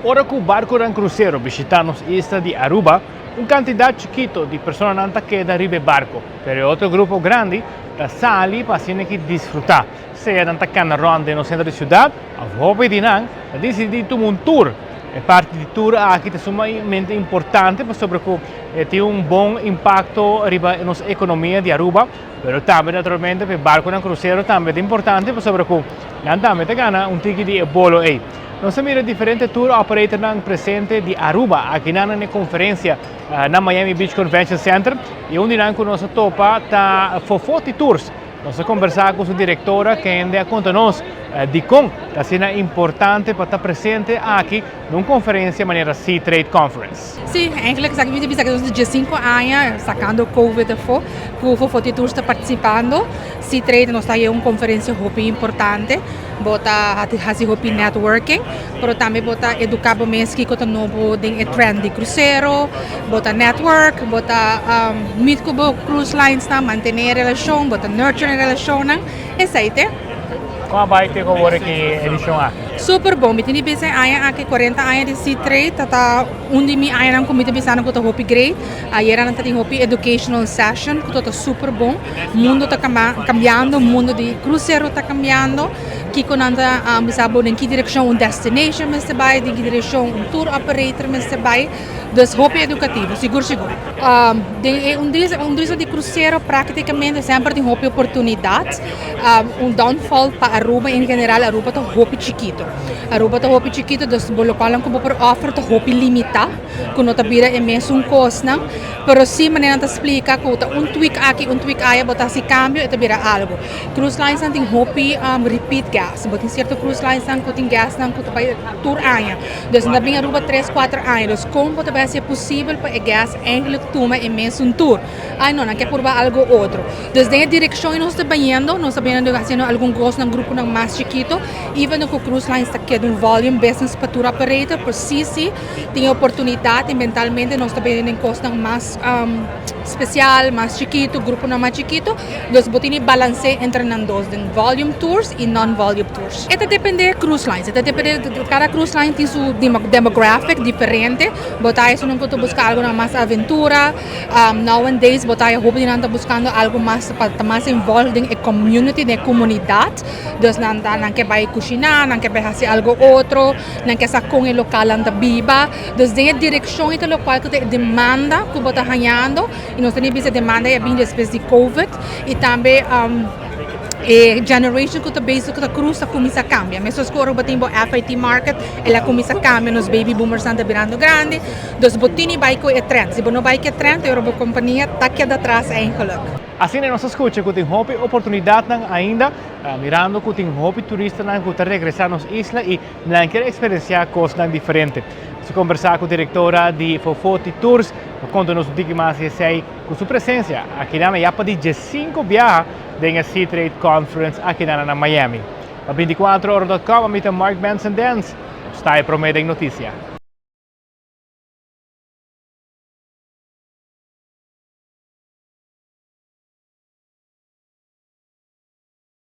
Ora que o barco era um cruzeiro visitando a isla de Aruba, um quantidade chiquito de pessoas não queda arriba do barco, pero outro grupo grande da sali para assim que desfrutar. Seja não cana ronda no centro da cidade, a roupa de não, decidi tomar um tour. É parte do tour aqui é sumamente importante, para sobre que tem um bom impacto arriba na nossa economia de Aruba, mas também naturalmente o barco no cruzeiro também é importante, para sobre que não também te ganha um ticket de bolo aí. Nós temos diferentes tour operators presentes de Aruba, aqui na conferência na Miami Beach Convention Center, e onde nós conosco topa tá Fofoti Tours. Nós vamos conversar com sua diretora, que ainda conta-nos de como está sendo importante para estar presente aqui numa conferência maneira Sea Trade Conference. Sim, eigenlijk sa kita bisa kita de 5 anos sacando COVID que o Fofoti Tours está participando. Sea Trade nós está uma conferência muito importante, bota hasi hopi networking, pero também bota educar mes que kota novo ding trend de cruzeiro, bota network, bota meet ko cruise lines na manter relação, bota nurture relação nang excited. Como vai ter como aqui edição aqui? Super bom, mitini bisa aya aqui 40 anos de Sea Trade, tata undi mi aya nang komite bisa nang kota hopi great, ayera nang tating hopi educational session, kota super bom, mundo tá cambiando, mundo de cruzeiro tá cambiando, kiko nanda bisa bo em que direção destination Mr. Bay, em que direção tour operator Mr. Bay, dus hopi educativo, seguro. Dia de cruzeiro praticamente sempre tem hopi oportunidades, downfall para Aruba em geral, Aruba tá hopi chiquito. Aruba tá hopi chiquito, dus bolo kalang ko por offer tá hopi limita, kuno tá bira mesmo cost não, pero sim maneira tá explica ko tá tweak aqui, tweak aí, botar se cambio, eta bira algo. Cruise lines tem hopi repeat gas, botin certo cruise lines tem gas não ko tá tour aia. Dus na bem Aruba 3-4 anos, como tá vai ser possível para gas eigenlijk toma mesmo tour. Ai não, não quer por algo outro. Desde a direção nós está banhando haciendo algum gosto ng grupo ng mais chiquito, even no cruise lines está queda volume business para tour operator, por si tem oportunidade mentalmente nós também em costo ng mais especial, mais chiquito, grupo ng mais chiquito, dos botini balance entre ng dos, den volume tours e non-volume tours. Ito depende cruise lines, cada cruise line tem su demographic diferente, botay so nung kuto buscar algo na mas aventura, nowadays botay hope din nanta buscando algo mas involved in a community, de comunidad, dos nanta nang ke bay kusina, nang ke bay hasi algo otro, nang ke sa kung e lokal anta biba, dos de direksyon ito lokal ko te demanda ko bota hanyando, e nós tani bisa demanda ya bin después de COVID, e tambe generation ko ta basic ko ta cruise sa kumisa cambia. Mesos ko ro batimbo FIT market, ela kumisa cambia nos baby boomers anda virando grande, dos botini bay ko e trend. Se bono bay que trend, eu robo companhia takya da atrás eigenlijk. Assim nós escuta que tem hopi oportunidade ainda, mirando que tem hopi turista que está regressar nas islas e não quer experienciar coisas diferentes. Se conversar com a diretora de Fofoti Tours, conta-nos um pouco mais com sua presença aqui na Yapa de 5 viagens da Sea Trade Conference aqui na Miami. A 24horas.com, a Mark Benson Dance, está aí para o meio da notícia.